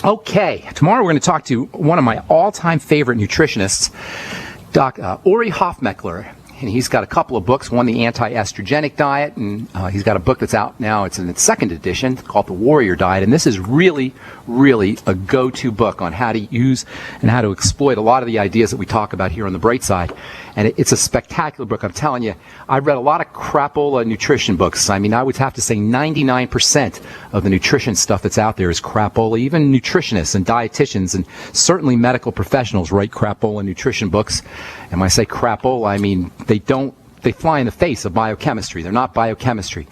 Okay, tomorrow we're going to talk to one of my all-time favorite nutritionists, Doc Uri Hofmeckler. And he's got a couple of books, one, The Anti-Estrogenic Diet, and he's got a book that's out now. It's in its second edition called The Warrior Diet. And this is really, really a go-to book on how to use and how to exploit a lot of the ideas that we talk about here on the Bright Side. And it's a spectacular book. I'm telling you, I've read a lot of crapola nutrition books. I mean, I would have to say 99% of the nutrition stuff that's out there is crapola. Even nutritionists and dietitians and certainly medical professionals write crapola nutrition books. And when I say crapola, I mean they fly in the face of biochemistry. They're not biochemistry.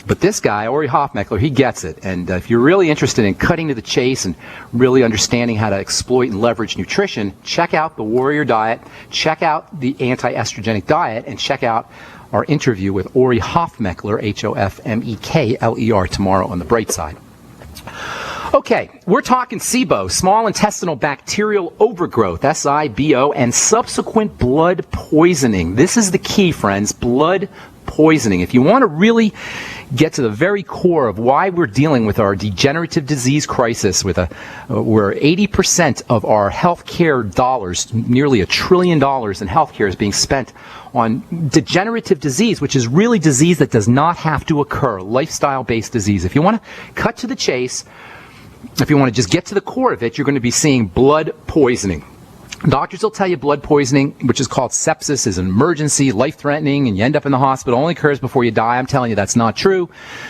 But this guy, Uri Hofmeckler, he gets it. And if you're really interested in cutting to the chase and really understanding how to exploit and leverage nutrition, check out The Warrior Diet, check out The Anti-Estrogenic Diet, and check out our interview with Uri Hofmeckler, Hofmeckler, tomorrow on the Bright Side. Okay, we're talking SIBO, small intestinal bacterial overgrowth, SIBO, and subsequent blood poisoning. This is the key, friends, blood poisoning. If you want to really get to the very core of why we're dealing with our degenerative disease crisis, where 80% of our healthcare dollars, nearly $1 trillion in healthcare, is being spent on degenerative disease, which is really disease that does not have to occur, lifestyle-based disease. If you want to cut to the chase, if you want to just get to the core of it, you're going to be seeing blood poisoning. Doctors will tell you blood poisoning, which is called sepsis, is an emergency, life-threatening, and you end up in the hospital, only occurs before you die. I'm telling you that's not true.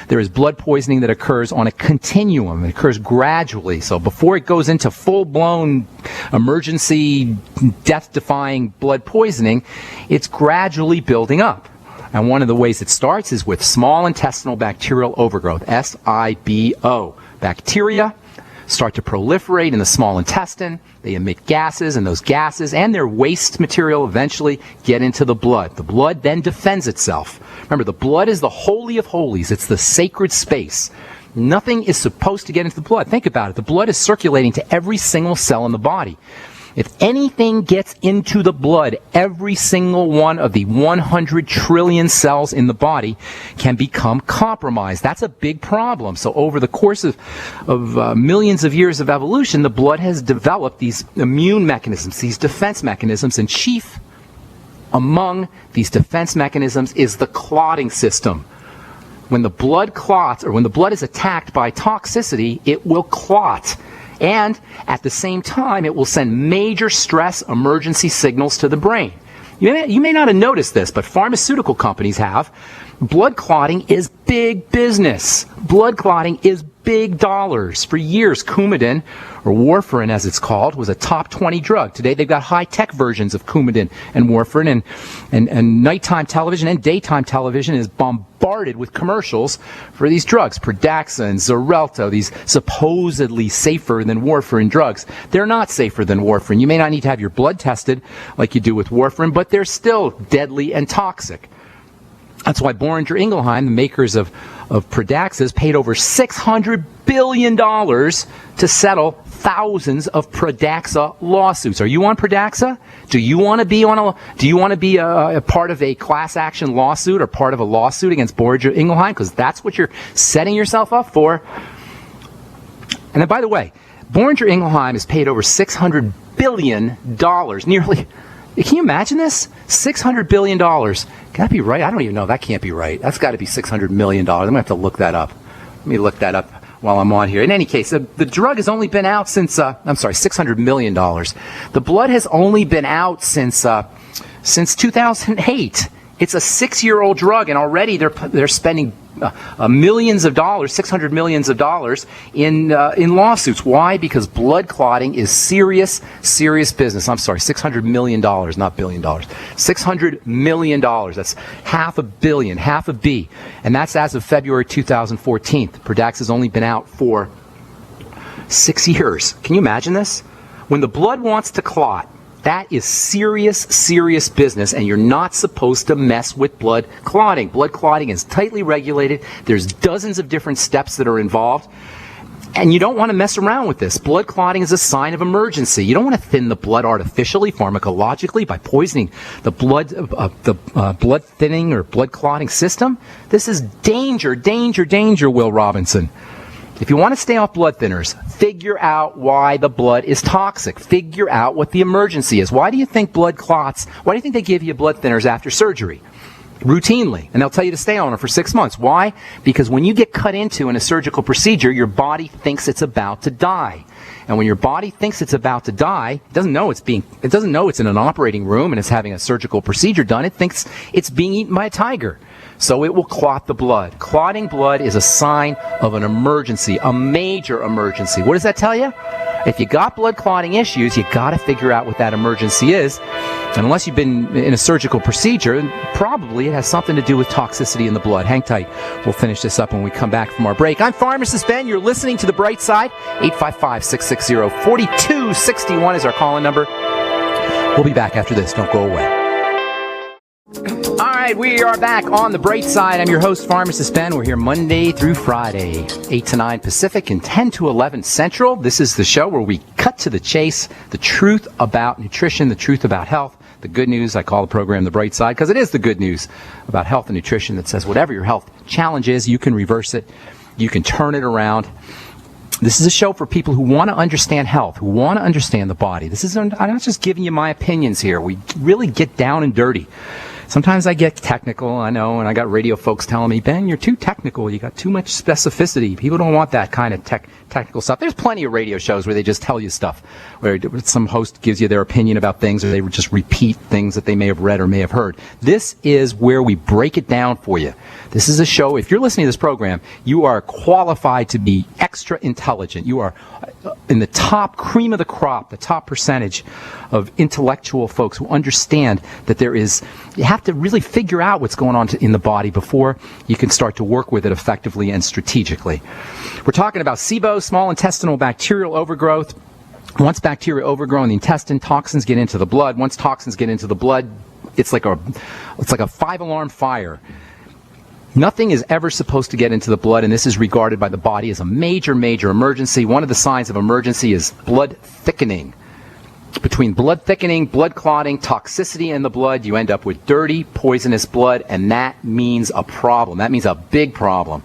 There is blood poisoning that occurs on a continuum. It occurs gradually. So before it goes into full-blown emergency, death-defying blood poisoning, it's gradually building up. And one of the ways it starts is with small intestinal bacterial overgrowth, SIBO. Bacteria start to proliferate in the small intestine. They emit gases, and those gases and their waste material eventually get into the blood. The blood then defends itself. Remember, the blood is the holy of holies. It's the sacred space. Nothing is supposed to get into the blood. Think about it. The blood is circulating to every single cell in the body. If anything gets into the blood, every single one of the 100 trillion cells in the body can become compromised. That's a big problem. So over the course of millions of years of evolution, the blood has developed these immune mechanisms, these defense mechanisms, and chief among these defense mechanisms is the clotting system. When the blood clots, or when the blood is attacked by toxicity, it will clot. And at the same time, it will send major stress emergency signals to the brain. You may not have noticed this, but pharmaceutical companies have. Blood clotting is big business. Blood clotting is big dollars. For years, Coumadin, or warfarin as it's called, was a top 20 drug. Today they've got high-tech versions of Coumadin and warfarin, and nighttime television and daytime television is bombarded with commercials for these drugs. Pradaxa and Xarelto, these supposedly safer than warfarin drugs. They're not safer than warfarin. You may not need to have your blood tested like you do with warfarin, but they're still deadly and toxic. That's why Boehringer Ingelheim, the makers of Pradaxas, paid over $600 billion to settle thousands of Pradaxa lawsuits. Are you on Pradaxa? Do you want to be a part of a class action lawsuit or part of a lawsuit against Boehringer Ingelheim? Because that's what you're setting yourself up for. And then, by the way, Boehringer Ingelheim has paid over $600 billion, nearly. Can you imagine this? $600 billion. Can that be right? I don't even know. That can't be right. That's got to be $600 million. I'm going to have to look that up. Let me look that up while I'm on here. In any case, the drug has only been out since, $600 million. The blood has only been out since 2008. It's a 6-year-old drug, and already they're spending millions of dollars, $600 million in lawsuits. Why? Because blood clotting is serious business. I'm sorry, $600 million, not billion dollars. $600 million. That's half a billion, half a B. And that's as of February 2014. Pradaxa has only been out for 6 years. Can you imagine this? When the blood wants to clot, that is serious business, and you're not supposed to mess with blood clotting. Blood clotting is tightly regulated. There's dozens of different steps that are involved, and you don't want to mess around with this. Blood clotting is a sign of emergency. You don't want to thin the blood artificially, pharmacologically, by poisoning the blood thinning or blood clotting system. This is danger, Will Robinson. If you want to stay off blood thinners, figure out why the blood is toxic. Figure out what the emergency is. Why do you think blood clots, why do you think they give you blood thinners after surgery? Routinely. And they'll tell you to stay on them for 6 months. Why? Because when you get cut into in a surgical procedure, your body thinks it's about to die. And when your body thinks it's about to die, it doesn't know it's in an operating room and it's having a surgical procedure done. It thinks it's being eaten by a tiger. So it will clot the blood. Clotting blood is a sign of an emergency, a major emergency. What does that tell you? If you got blood clotting issues, you got to figure out what that emergency is. And unless you've been in a surgical procedure, probably it has something to do with toxicity in the blood. Hang tight. We'll finish this up when we come back from our break. I'm Pharmacist Ben. You're listening to The Bright Side. 855-660-4261 is our call-in number. We'll be back after this. Don't go away. All right, we are back on The Bright Side. I'm your host, Pharmacist Ben. We're here Monday through Friday, 8 to 9 Pacific and 10 to 11 Central. This is the show where we cut to the chase, the truth about nutrition, the truth about health, the good news. I call the program The Bright Side because it is the good news about health and nutrition that says whatever your health challenge is, you can reverse it, you can turn it around. This is a show for people who want to understand health, who want to understand the body. I'm not just giving you my opinions here. We really get down and dirty. Sometimes I get technical, I know, and I got radio folks telling me, Ben, you're too technical. You got too much specificity. People don't want that kind of technical stuff. There's plenty of radio shows where they just tell you stuff, where some host gives you their opinion about things, or they just repeat things that they may have read or may have heard. This is where we break it down for you. This is a show, if you're listening to this program, you are qualified to be extra intelligent. You are in the top cream of the crop, the top percentage of intellectual folks who understand that you have to really figure out what's going on in the body before you can start to work with it effectively and strategically. We're talking about SIBO, small intestinal bacterial overgrowth. Once bacteria overgrow in the intestine, toxins get into the blood. Once toxins get into the blood, it's like a 5-alarm fire. Nothing is ever supposed to get into the blood, and this is regarded by the body as a major, major emergency. One of the signs of emergency is blood thickening. Between blood thickening, blood clotting, toxicity in the blood, you end up with dirty, poisonous blood, and that means a problem. That means a big problem.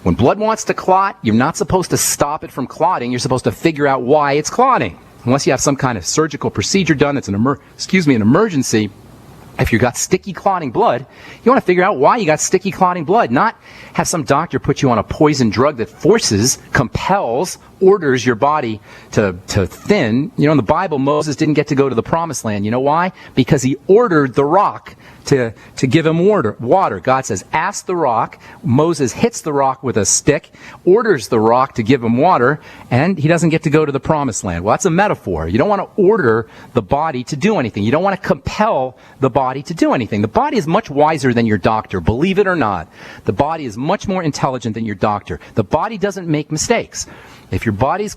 When blood wants to clot, you're not supposed to stop it from clotting. You're supposed to figure out why it's clotting. Unless you have some kind of surgical procedure done that's an emergency. If you've got sticky clotting blood, you want to figure out why you got sticky clotting blood, not have some doctor put you on a poison drug that compels, orders your body to thin. You know, in the Bible, Moses didn't get to go to the promised land. You know why? Because he ordered the rock to give him water. God says, ask the rock. Moses hits the rock with a stick, orders the rock to give him water, and he doesn't get to go to the promised land. Well, that's a metaphor. You don't want to order the body to do anything. You don't want to compel the body to do anything. The body is much wiser than your doctor, believe it or not. The body is much more intelligent than your doctor. The body doesn't make mistakes. If your blood is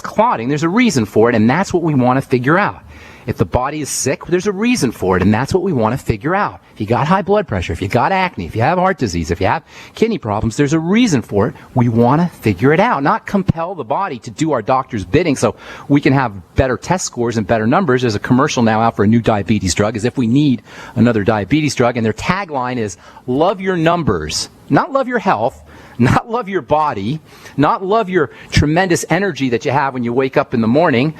clotting, there's a reason for it, and that's what we want to figure out. If the body is sick, there's a reason for it, and that's what we want to figure out. If you got high blood pressure, if you got acne, if you have heart disease, if you have kidney problems, there's a reason for it. We want to figure it out, not compel the body to do our doctor's bidding so we can have better test scores and better numbers. There's a commercial now out for a new diabetes drug, as if we need another diabetes drug, and their tagline is, love your numbers, not love your health, not love your body, not love your tremendous energy that you have when you wake up in the morning,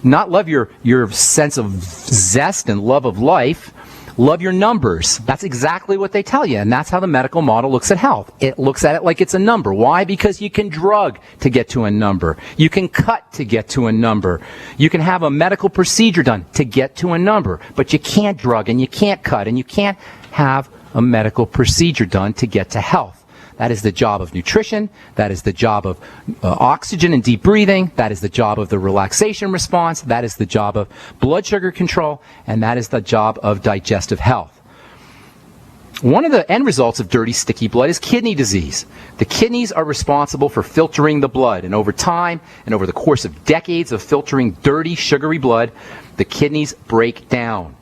not love your sense of zest and love of life. Love your numbers. That's exactly what they tell you, and that's how the medical model looks at health. It looks at it like it's a number. Why? Because you can drug to get to a number. You can cut to get to a number. You can have a medical procedure done to get to a number, but you can't drug and you can't cut and you can't have a medical procedure done to get to health. That is the job of nutrition. That is the job of oxygen and deep breathing. That is the job of the relaxation response. That is the job of blood sugar control. And that is the job of digestive health. One of the end results of dirty, sticky blood is kidney disease. The kidneys are responsible for filtering the blood. And over time, and over the course of decades of filtering dirty, sugary blood, the kidneys break down.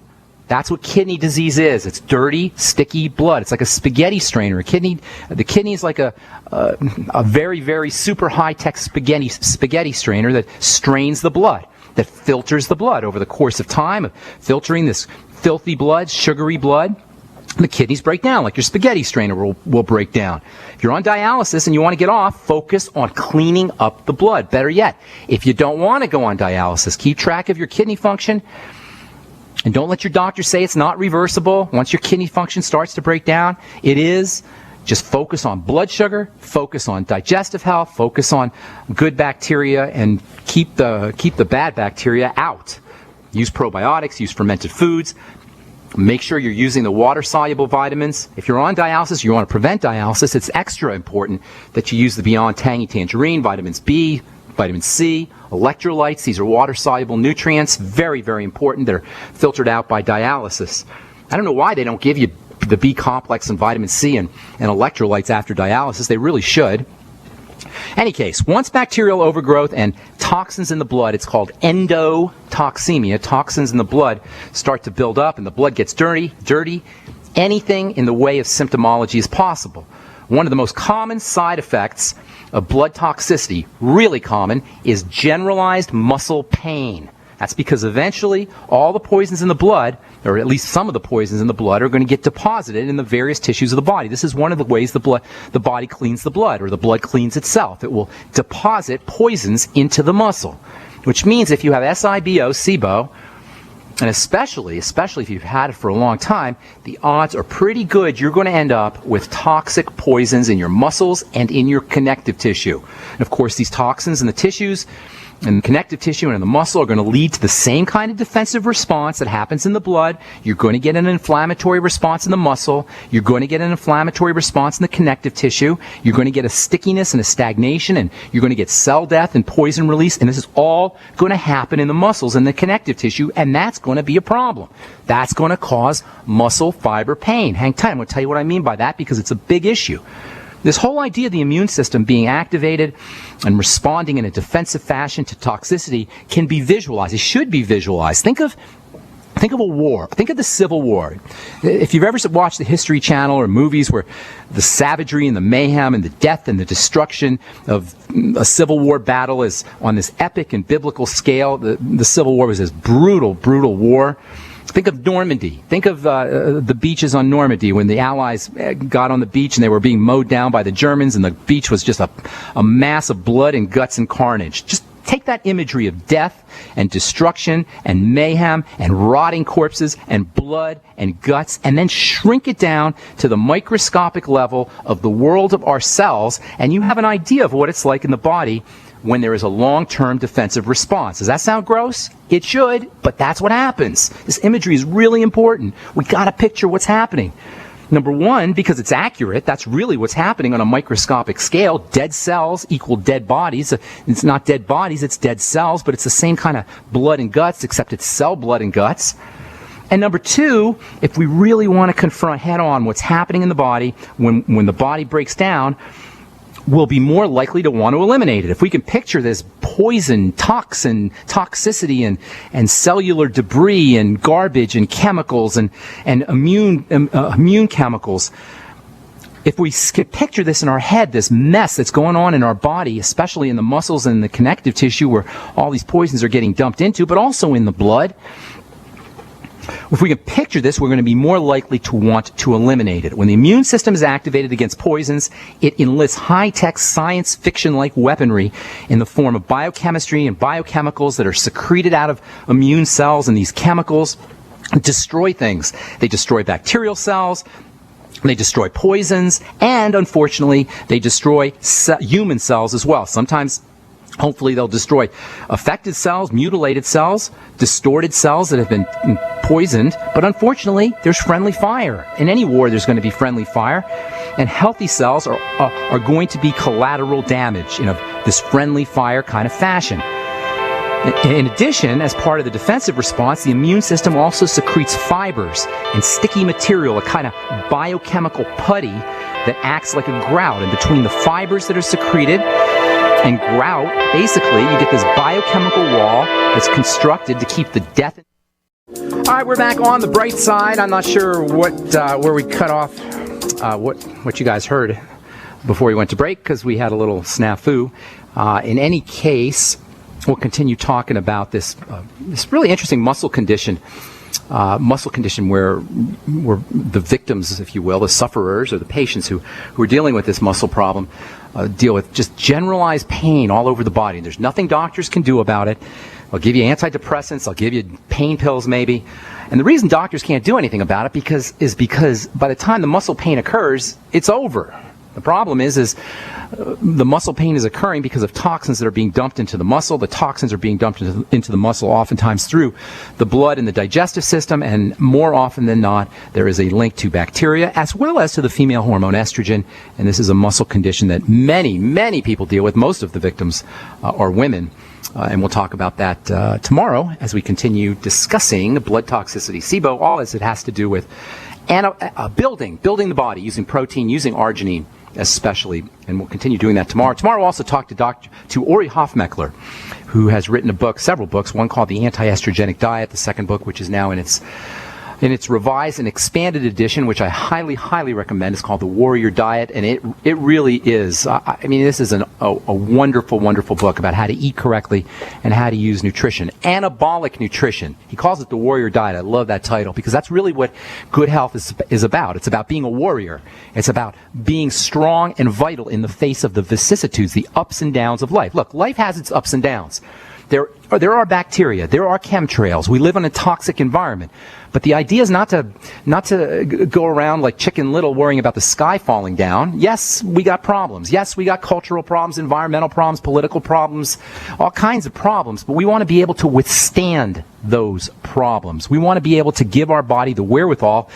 That's what kidney disease is. It's dirty, sticky blood. It's like a spaghetti strainer. The kidney is like a very, very super high-tech spaghetti strainer that strains the blood, that filters the blood over the course of time of filtering this filthy blood, sugary blood. the kidneys break down, like your spaghetti strainer will break down. If you're on dialysis and you want to get off, focus on cleaning up the blood. Better yet, if you don't want to go on dialysis, keep track of your kidney function. And don't let your doctor say it's not reversible. Once your kidney function starts to break down, it is. Just focus on blood sugar, focus on digestive health, focus on good bacteria, and keep the bad bacteria out. Use probiotics, use fermented foods. Make sure you're using the water-soluble vitamins. If you're on dialysis, you want to prevent dialysis, it's extra important that you use the Beyond Tangy Tangerine, vitamins B, vitamin C, electrolytes. These are water-soluble nutrients, very, very important. They're filtered out by dialysis. I don't know why they don't give you the B complex and vitamin C and electrolytes after dialysis. They really should. Any case, once bacterial overgrowth and toxins in the blood, it's called endotoxemia, toxins in the blood start to build up and the blood gets dirty, anything in the way of symptomology is possible. One of the most common side effects of blood toxicity, really common, is generalized muscle pain. That's because eventually all the poisons in the blood, or at least some of the poisons in the blood, are going to get deposited in the various tissues of the body. This is one of the ways the body cleans the blood, or the blood cleans itself. It will deposit poisons into the muscle, which means if you have SIBO, SIBO, and especially if you've had it for a long time, the odds are pretty good you're going to end up with toxic poisons in your muscles and in your connective tissue. And of course, these toxins in the tissues and the connective tissue and in the muscle are going to lead to the same kind of defensive response that happens in the blood. You're going to get an inflammatory response in the muscle. You're going to get an inflammatory response in the connective tissue. You're going to get a stickiness and a stagnation, and you're going to get cell death and poison release. And this is all going to happen in the muscles and the connective tissue, and that's going to be a problem. That's going to cause muscle fiber pain. Hang tight. I'm going to tell you what I mean by that because it's a big issue. This whole idea of the immune system being activated and responding in a defensive fashion to toxicity can be visualized. It should be visualized. Think of a war. Think of the Civil War. If you've ever watched the History Channel or movies where the savagery and the mayhem and the death and the destruction of a Civil War battle is on this epic and biblical scale, the Civil War was this brutal, brutal war. Think of Normandy. Think of the beaches on Normandy when the Allies got on the beach and they were being mowed down by the Germans, and the beach was just a mass of blood and guts and carnage. Just take that imagery of death and destruction and mayhem and rotting corpses and blood and guts, and then shrink it down to the microscopic level of the world of our cells, and you have an idea of what it's like in the body when there is a long-term defensive response. Does that sound gross? It should, but that's what happens. This imagery is really important. We got to picture what's happening. Number one, because it's accurate, that's really what's happening on a microscopic scale. Dead cells equal dead bodies. It's not dead bodies, it's dead cells, but it's the same kind of blood and guts, except it's cell blood and guts. And number two, if we really want to confront head-on what's happening in the body when the body breaks down, we'll be more likely to want to eliminate it. If we can picture this poison, toxin, toxicity, and cellular debris, and garbage, and chemicals, and immune chemicals, if we could picture this in our head, this mess that's going on in our body, especially in the muscles and the connective tissue where all these poisons are getting dumped into, but also in the blood, if we can picture this, we're going to be more likely to want to eliminate it. When the immune system is activated against poisons, it enlists high-tech science fiction-like weaponry in the form of biochemistry and biochemicals that are secreted out of immune cells, and these chemicals destroy things. They destroy bacterial cells, they destroy poisons, and unfortunately, they destroy human cells as well. Sometimes, hopefully, they'll destroy affected cells, mutilated cells, distorted cells that have been poisoned. But unfortunately, there's friendly fire. In any war, there's going to be friendly fire. And healthy cells are going to be collateral damage in this friendly fire kind of fashion. In addition, as part of the defensive response, the immune system also secretes fibers and sticky material, a kind of biochemical putty that acts like a grout. And between the fibers that are secreted and grout, basically, you get this biochemical wall that's constructed to keep the death. All right, we're back on the bright side. I'm not sure where we cut off, what you guys heard before we went to break, because we had a little snafu. In any case, we'll continue talking about this really interesting muscle condition muscle condition where the victims, if you will, the sufferers or the patients who are dealing with this muscle problem, deal with just generalized pain all over the body. There's nothing doctors can do about it. I'll give you antidepressants. I'll give you pain pills maybe. And the reason doctors can't do anything about it is because by the time the muscle pain occurs, it's over. The problem is the muscle pain is occurring because of toxins that are being dumped into the muscle. The toxins are being dumped into the muscle oftentimes through the blood and the digestive system, and more often than not, there is a link to bacteria as well as to the female hormone estrogen, and this is a muscle condition that many, many people deal with. Most of the victims are women. And we'll talk about that tomorrow as we continue discussing blood toxicity, SIBO, all as it has to do with building the body, using protein, using arginine especially. And we'll continue doing that tomorrow. Tomorrow we'll also talk to Ori Hofmeckler, who has written several books, one called The Anti-Estrogenic Diet, the second book, which is now in its revised and expanded edition, which I highly, highly recommend. It's called The Warrior Diet, and it really is. I mean, this is a wonderful, wonderful book about how to eat correctly and how to use nutrition. Anabolic nutrition. He calls it The Warrior Diet. I love that title because that's really what good health is about. It's about being a warrior. It's about being strong and vital in the face of the vicissitudes, the ups and downs of life. Look, life has its ups and downs. There are bacteria. There are chemtrails. We live in a toxic environment. But the idea is not to go around like Chicken Little worrying about the sky falling down. Yes, we got problems. Yes, we got cultural problems, environmental problems, political problems, all kinds of problems. But we want to be able to withstand those problems. We want to be able to give our body the wherewithal,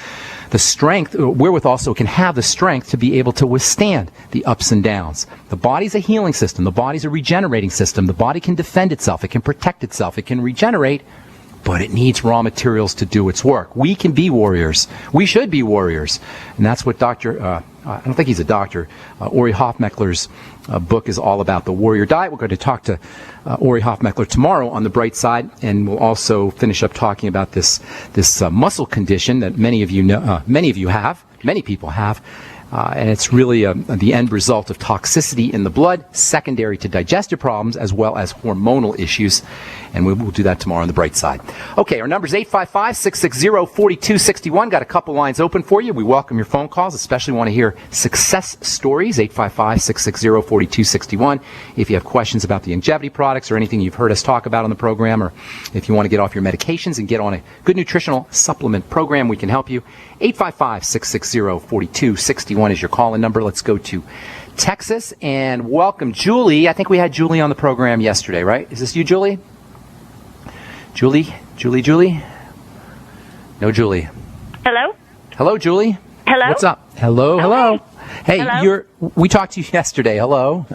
the strength, wherewithal so it can have the strength to be able to withstand the ups and downs. The body's a healing system. The body's a regenerating system. The body can defend itself. It can protect itself. It can regenerate. But it needs raw materials to do its work. We can be warriors. We should be warriors. And that's what I don't think he's a doctor, Ori Hofmeckler's book is all about, The Warrior Diet. We're going to talk to Ori Hofmeckler tomorrow on The Bright Side, and we'll also finish up talking about this muscle condition that many people have. And it's really the end result of toxicity in the blood, secondary to digestive problems, as well as hormonal issues. And we will do that tomorrow on The Bright Side. Okay, our number is 855-660-4261. Got a couple lines open for you. We welcome your phone calls, especially want to hear success stories, 855-660-4261. If you have questions about the longevity products or anything you've heard us talk about on the program, or if you want to get off your medications and get on a good nutritional supplement program, we can help you. 855-660-4261 is your call-in number. Let's go to Texas and welcome Julie. I think we had Julie on the program yesterday, right? Is this you, Julie? Julie? No, Julie. Hello? Hello, Julie. Hello? What's up? Hello. Hey, Hello? we talked to you yesterday. Hello.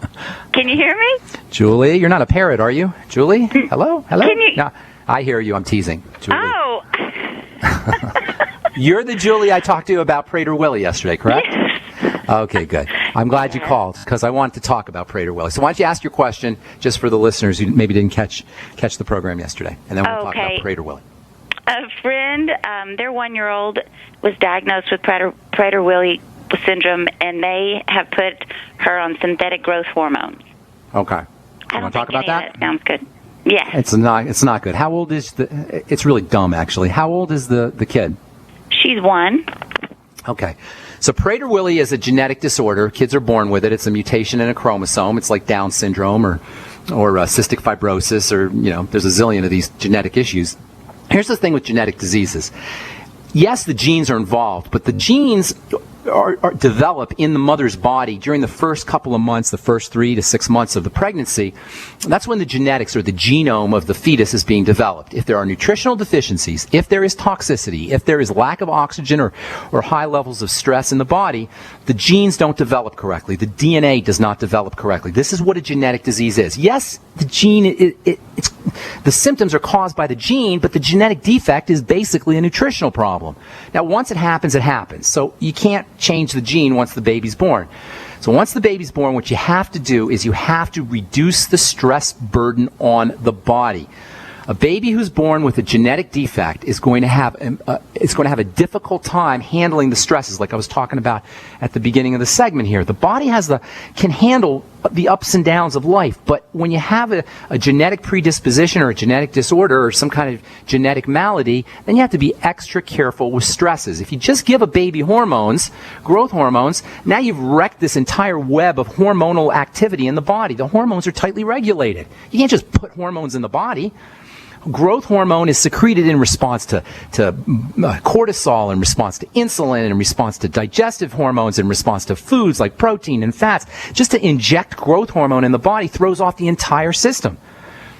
Can you hear me? Julie, you're not a parrot, are you? Julie? Hello? Can you? No, I hear you. I'm teasing. Julie. Oh. You're the Julie I talked to about Prader Willi yesterday, correct? Yes. Okay, good. I'm glad you called because I wanted to talk about Prader Willi. So why don't you ask your question just for the listeners who maybe didn't catch the program yesterday, and then we'll talk about Prader Willi. A friend, their 1-year-old was diagnosed with Prader Willi syndrome, and they have put her on synthetic growth hormones. Okay. I want to talk about that? Sounds good. Yes. It's not good. How old is it's really dumb, actually. How old is the kid? She's 1. Okay. So Prader Willi is a genetic disorder. Kids are born with it. It's a mutation in a chromosome. It's like Down syndrome or cystic fibrosis, or, there's a zillion of these genetic issues. Here's the thing with genetic diseases. Yes, the genes are involved, but the genes are develop in the mother's body during the first couple of months, the first 3 to 6 months of the pregnancy. That's when the genetics or the genome of the fetus is being developed. If there are nutritional deficiencies, if there is toxicity, if there is lack of oxygen or high levels of stress in the body, the genes don't develop correctly. The DNA does not develop correctly. This is what a genetic disease is. Yes, the gene, the symptoms are caused by the gene, but the genetic defect is basically a nutritional problem. Now, once it happens, it happens. So you can't change the gene once the baby's born. So once the baby's born, what you have to do is you have to reduce the stress burden on the body. A baby who's born with a genetic defect is going to have a difficult time handling the stresses, like I was talking about at the beginning of the segment here. The body can handle the ups and downs of life. But when you have a genetic predisposition or a genetic disorder or some kind of genetic malady, then you have to be extra careful with stresses. If you just give a baby hormones, growth hormones, now you've wrecked this entire web of hormonal activity in the body. The hormones are tightly regulated. You can't just put hormones in the body. Growth hormone is secreted in response to cortisol, in response to insulin, in response to digestive hormones, in response to foods like protein and fats. Just to inject growth hormone in the body throws off the entire system.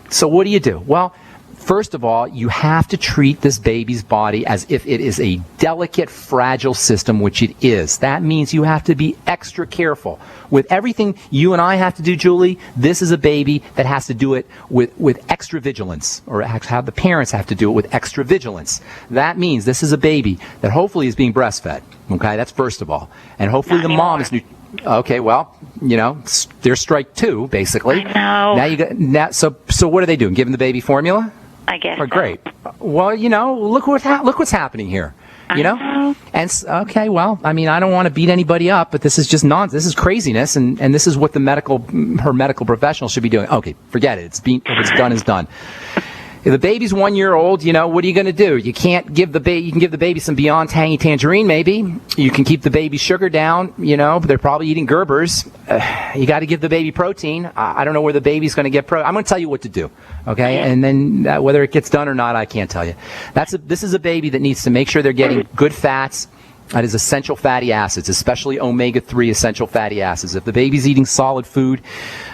So what do? Well, first of all, you have to treat this baby's body as if it is a delicate, fragile system, which it is. That means you have to be extra careful. With everything you and I have to do, Julie, this is a baby that has to do it with extra vigilance, or how the parents have to do it with extra vigilance. That means this is a baby that hopefully is being breastfed. Okay, that's first of all. And hopefully the mom is okay, well, there's strike two, basically. I know. Now you got so what are they doing? Giving the baby formula? I guess. Oh, great. Well, look what's happening here. And okay, well, I mean, I don't want to beat anybody up, but this is just nonsense. This is craziness, and this is what her medical professional should be doing. Okay, forget it. If it's done, is done. If the baby's 1 year old, what are you going to do? You can't give the baby. You can give the baby some Beyond Tangy Tangerine, maybe. You can keep the baby's sugar down. They're probably eating Gerbers. You got to give the baby protein. I don't know where the baby's going to get protein. I'm going to tell you what to do, okay? And then whether it gets done or not, I can't tell you. This is a baby that needs to make sure they're getting good fats. That is essential fatty acids, especially omega-3 essential fatty acids. If the baby's eating solid food,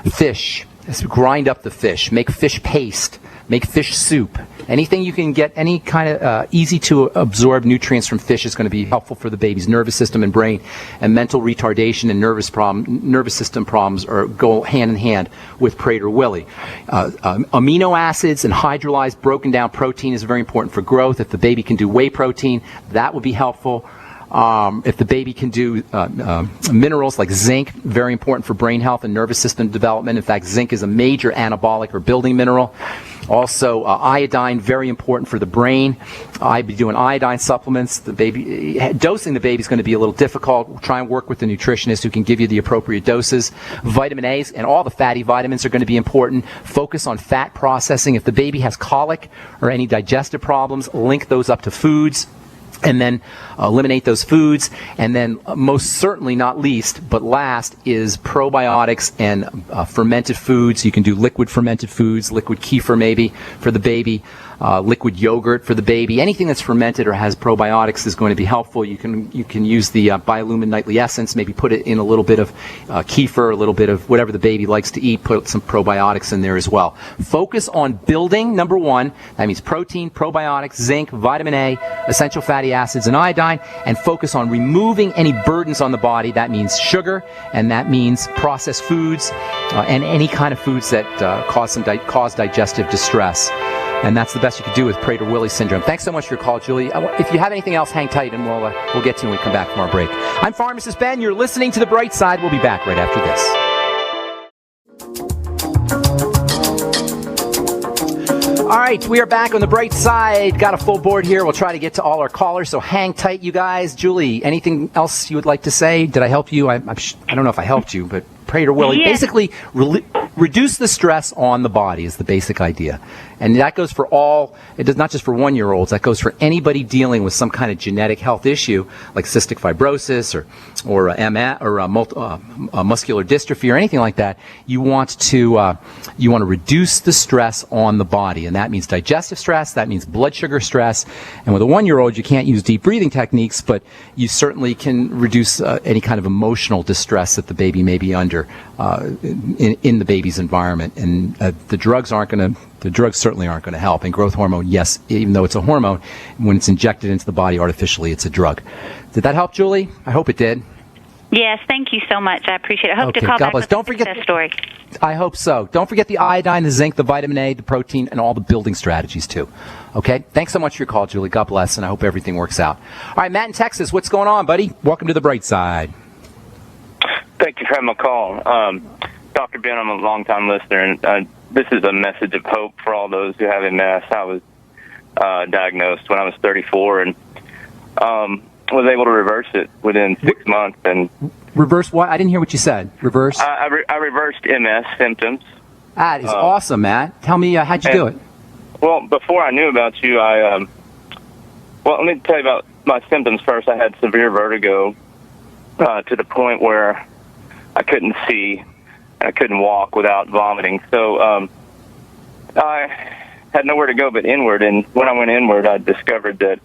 fish, grind up the fish, make fish paste. Make fish soup. Anything you can get, any kind of easy to absorb nutrients from fish is going to be helpful for the baby's nervous system and brain. And mental retardation and nervous system problems go hand in hand with prader willi. Amino acids and hydrolyzed broken down protein is very important for growth. If the baby can do whey protein, that would be helpful. If the baby can do minerals like zinc, very important for brain health and nervous system development. In fact, zinc is a major anabolic or building mineral. Also, iodine, very important for the brain. I'd be doing iodine supplements. Dosing the baby is going to be a little difficult. Try and work with the nutritionist who can give you the appropriate doses. Vitamin A's and all the fatty vitamins are going to be important. Focus on fat processing. If the baby has colic or any digestive problems, link those up to foods. And then eliminate those foods. And then most certainly not least, but last, is probiotics and fermented foods. You can do liquid fermented foods, liquid kefir maybe for the baby, liquid yogurt for the baby. Anything that's fermented or has probiotics is going to be helpful. You can use the Biolumin Nightly Essence, maybe put it in a little bit of kefir, a little bit of whatever the baby likes to eat, put some probiotics in there as well. Focus on building, number one. That means protein, probiotics, zinc, vitamin A, essential fatty acids, and iodine, and focus on removing any burdens on the body. That means sugar, and that means processed foods, and any kind of foods that cause digestive distress. And that's the best you could do with Prader-Willi syndrome. Thanks so much for your call, Julie. If you have anything else, hang tight, and we'll get to you when we come back from our break. I'm Pharmacist Ben. You're listening to The Bright Side. We'll be back right after this. All right, we are back on The Bright Side. Got a full board here. We'll try to get to all our callers, so hang tight, you guys. Julie, anything else you would like to say? Did I help you? I don't know if I helped you, but Prader-Willi, basically reduce the stress on the body is the basic idea. And that goes for it does not just for 1 year olds, that goes for anybody dealing with some kind of genetic health issue like cystic fibrosis or MS or muscular dystrophy or anything like that. You want to reduce the stress on the body, and that means digestive stress, that means blood sugar stress. And with a 1 year old, you can't use deep breathing techniques, but you certainly can reduce any kind of emotional distress that the baby may be under in the baby's environment. And the drugs certainly aren't going to help. And growth hormone, yes, even though it's a hormone, when it's injected into the body artificially, it's a drug. Did that help, Julie? I hope it did. Yes, thank you so much. I appreciate it. I hope to call back with a success story. I hope so. Don't forget the iodine, the zinc, the vitamin A, the protein, and all the building strategies, too. Okay? Thanks so much for your call, Julie. God bless, and I hope everything works out. All right, Matt in Texas, what's going on, buddy? Welcome to The Bright Side. Thank you for having my call. Dr. Ben, I'm a long-time listener, and this is a message of hope for all those who have MS. I was diagnosed when I was 34 and was able to reverse it within 6 months. And Reverse what? I didn't hear what you said. Reverse? I reversed MS symptoms. That is awesome, Matt. Tell me, how'd you do it? Well, before I knew about you, well, let me tell you about my symptoms first. I had severe vertigo to the point where I couldn't see and I couldn't walk without vomiting. So I had nowhere to go but inward, and when I went inward, I discovered that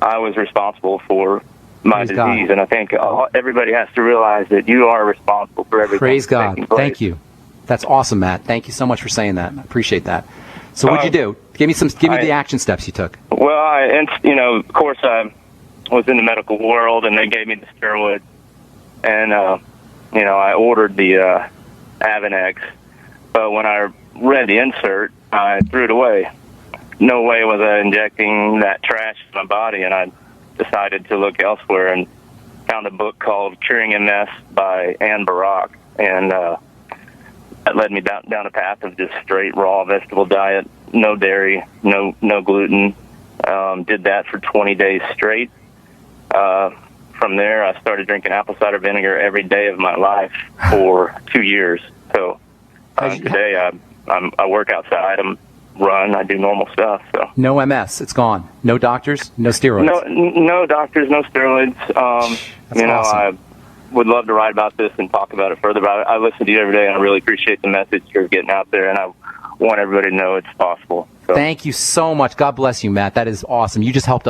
I was responsible for my Praise God. disease, and I think everybody has to realize that you are responsible for everything. Praise God. taking place. Thank you. That's awesome, Matt. Thank you so much for saying that. I appreciate that. So what'd you do? Give me the action steps you took. Well, of course, I was in the medical world, and they gave me the steroids, and I ordered the Avonex, but when I read the insert, I threw it away. No way was I injecting that trash in my body, and I decided to look elsewhere and found a book called Curing MS by Ann Barak, and that led me down a path of just straight raw vegetable diet, no dairy, no gluten. Did that for 20 days straight. From there, I started drinking apple cider vinegar every day of my life for 2 years. So today I work outside, I run, I do normal stuff. So no MS, it's gone. No doctors, no steroids. No doctors, no steroids. That's awesome. I would love to write about this and talk about it further, but I listen to you every day, and I really appreciate the message you're getting out there, and I want everybody to know it's possible. So. Thank you so much. God bless you, Matt. That is awesome. You just helped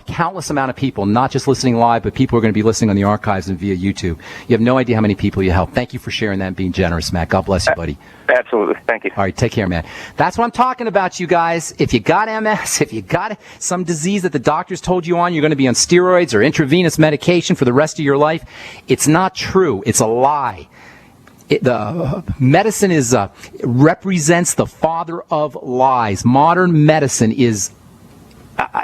countless amount of people, not just listening live, but people are going to be listening on the archives and via YouTube. You have no idea how many people you helped. Thank you for sharing that and being generous, Matt. God bless you, buddy. Absolutely. Thank you. All right, take care, man. That's what I'm talking about, you guys. If you got MS, if you got some disease that the doctors told you on, you're going to be on steroids or intravenous medication for the rest of your life, it's not true. It's a lie. The medicine represents the father of lies. Modern medicine is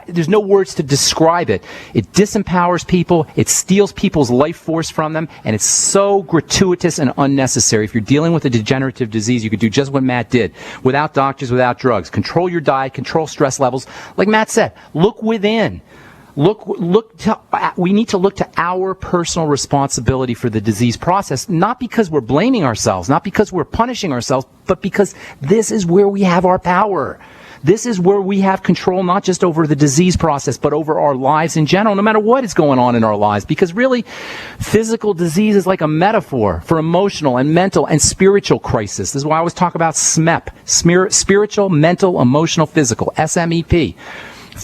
there's no words to describe it. It disempowers people. It steals people's life force from them, and it's so gratuitous and unnecessary. If you're dealing with a degenerative disease, you could do just what Matt did, without doctors, without drugs. Control your diet, control stress levels. Like Matt said, look within. We need to look to our personal responsibility for the disease process, not because we're blaming ourselves, not because we're punishing ourselves, but because this is where we have our power. This is where we have control, not just over the disease process, but over our lives in general, no matter what is going on in our lives. Because really, physical disease is like a metaphor for emotional and mental and spiritual crisis. This is why I always talk about SMEP, spiritual, mental, emotional, physical, SMEP.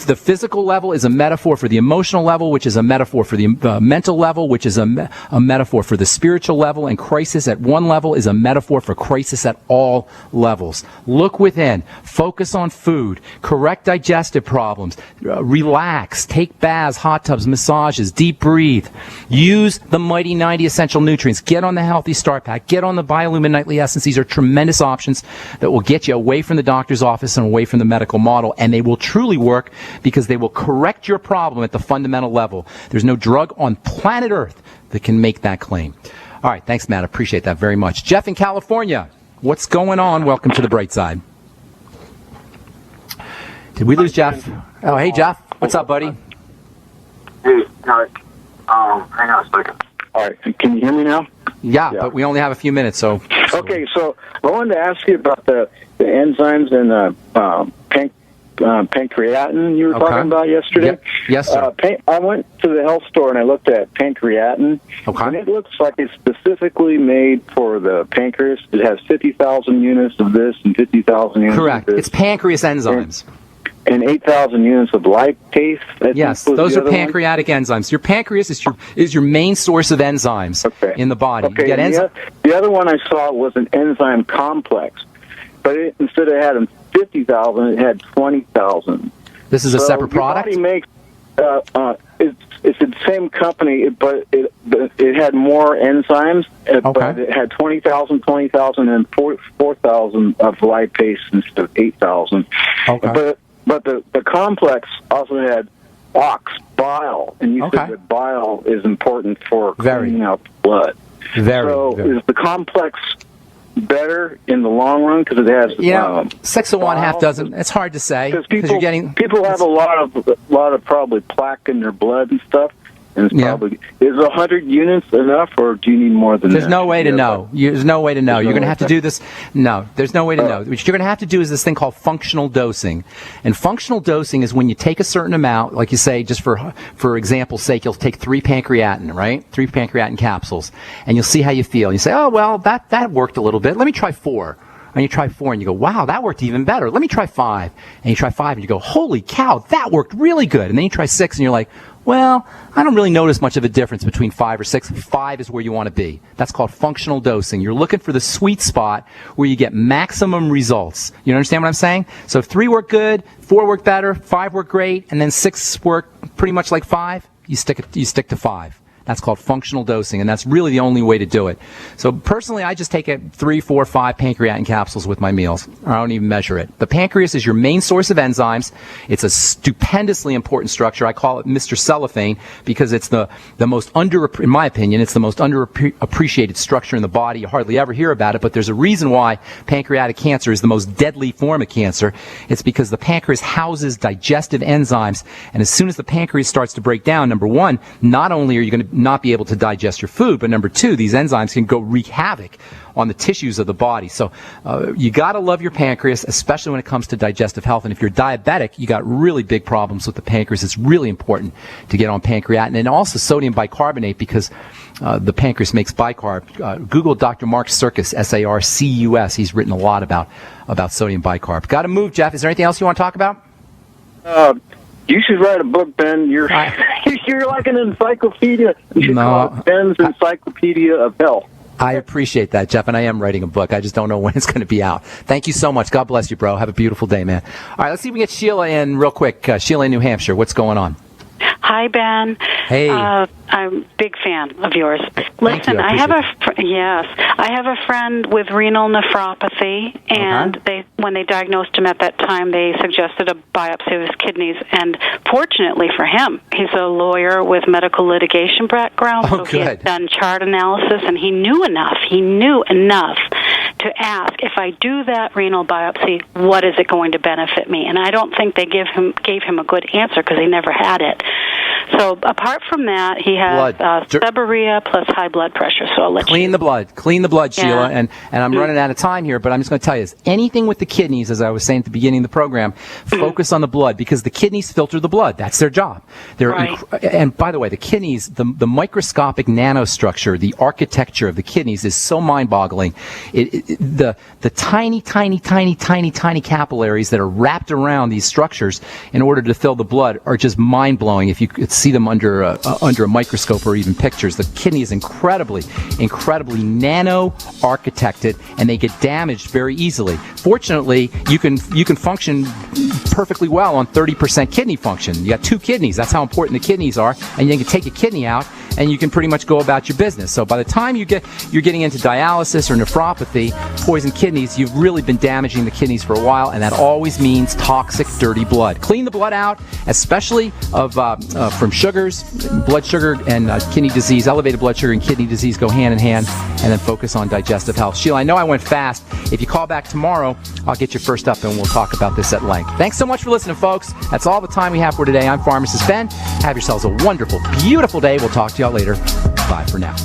The physical level is a metaphor for the emotional level, which is a metaphor for the mental level, which is a metaphor for the spiritual level, and crisis at one level is a metaphor for crisis at all levels. Look within. Focus on food. Correct digestive problems. Relax. Take baths, hot tubs, massages. Deep breathe. Use the Mighty 90 Essential Nutrients. Get on the Healthy Start Pack. Get on the Biolumin Nightly Essence. These are tremendous options that will get you away from the doctor's office and away from the medical model, and they will truly work because they will correct your problem at the fundamental level. There's no drug on planet Earth that can make that claim. All right, thanks, Matt. Appreciate that very much. Jeff in California, what's going on? Welcome to the bright side. Did we lose Jeff? Oh, hey, Jeff. What's up, buddy? Hey, hang on a second. All right, can you hear me now? Yeah, but we only have a few minutes, so. Okay, so I wanted to ask you about the enzymes and pancreatin you were talking about yesterday. Yep. Yes, sir. I went to the health store and I looked at pancreatin, and it looks like it's specifically made for the pancreas. It has 50,000 units of this and 50,000 units Correct. of this. It's pancreas enzymes. And 8,000 units of lipase. Yes, those are pancreatic enzymes. Your pancreas is your main source of enzymes in the body. Okay. You get the other one I saw was an enzyme complex, but instead of having 50,000, it had 20,000. This is a separate product? Body makes, it's the same company, but it had more enzymes, but it had 20,000, and 4,000 of lipase instead of 8,000. Okay. But the complex also had bile, and you said that bile is important for cleaning out the blood. So is the complex better in the long run because it has 6 of one, half dozen? It's hard to say because people have a lot of probably plaque in their blood and stuff. And it's probably, is 100 units enough, or do you need more than that? There's no way to know. There's no way to know. You're going to have to do this. No, there's no way to know. What you're going to have to do is this thing called functional dosing. And functional dosing is when you take a certain amount, like you say, just for example's sake, you'll take 3 pancreatin, right? 3 pancreatin capsules, and you'll see how you feel. And you say, oh, well, that worked a little bit. Let me try 4. And you try 4 and you go, wow, that worked even better. Let me try 5. And you try 5 and you go, holy cow, that worked really good. And then you try 6 and you're like, well, I don't really notice much of a difference between 5 or 6. 5 is where you want to be. That's called functional dosing. You're looking for the sweet spot where you get maximum results. You understand what I'm saying? So if 3 work good, 4 work better, 5 work great, and then 6 work pretty much like 5, you stick to 5. That's called functional dosing, and that's really the only way to do it. So personally, I just take 3, 4, 5 pancreatin capsules with my meals. I don't even measure it. The pancreas is your main source of enzymes. It's a stupendously important structure. I call it Mr. Cellophane because it's the most in my opinion, it's the most underappreciated structure in the body. You hardly ever hear about it, but there's a reason why pancreatic cancer is the most deadly form of cancer. It's because the pancreas houses digestive enzymes, and as soon as the pancreas starts to break down, number one, not only are you going to not be able to digest your food, but number 2, these enzymes can go wreak havoc on the tissues of the body. So you got to love your pancreas, especially when it comes to digestive health. And if you're diabetic, you got really big problems with the pancreas. It's really important to get on pancreatin and also sodium bicarbonate because the pancreas makes bicarb. Google Dr. Mark Sarcus, Sarcus. He's written a lot about sodium bicarb. Got to move, Jeff. Is there anything else you want to talk about? You should write a book, Ben. You're like an encyclopedia. You should call it Ben's Encyclopedia of Health. I appreciate that, Jeff, and I am writing a book. I just don't know when it's going to be out. Thank you so much. God bless you, bro. Have a beautiful day, man. All right, let's see if we can get Sheila in real quick. Sheila in New Hampshire. What's going on? Hi, Ben. Hey. I'm a big fan of yours. Listen, I have a friend with renal nephropathy, and when they diagnosed him at that time, they suggested a biopsy of his kidneys. And fortunately for him, he's a lawyer with medical litigation background, so he had done chart analysis, and he knew enough to ask, if I do that renal biopsy, what is it going to benefit me? And I don't think they gave him a good answer because he never had it. So apart from that, he has seborrhea plus high blood pressure. So I'll let clean the blood, Sheila. And I'm running out of time here, but I'm just going to tell you this. Anything with the kidneys, as I was saying at the beginning of the program, focus on the blood because the kidneys filter the blood. That's their job. And by the way, the kidneys, the microscopic nanostructure, the architecture of the kidneys is so mind-boggling. The tiny capillaries that are wrapped around these structures in order to fill the blood are just mind-blowing. If you could see them under a microscope or even pictures, the kidney is incredibly nano-architected, and they get damaged very easily. Fortunately, you can function perfectly well on 30% kidney function. You got 2 kidneys. That's how important the kidneys are, and you can take a kidney out, and you can pretty much go about your business. So by the time you're getting into dialysis or nephropathy, poisoned kidneys, you've really been damaging the kidneys for a while, and that always means toxic, dirty blood. Clean the blood out, especially from sugars. Blood sugar and kidney disease, elevated blood sugar and kidney disease go hand in hand, and then focus on digestive health. Sheila, I know I went fast. If you call back tomorrow, I'll get you first up, and we'll talk about this at length. Thanks so much for listening, folks. That's all the time we have for today. I'm Pharmacist Ben. Have yourselves a wonderful, beautiful day. We'll talk to y'all later. Bye for now.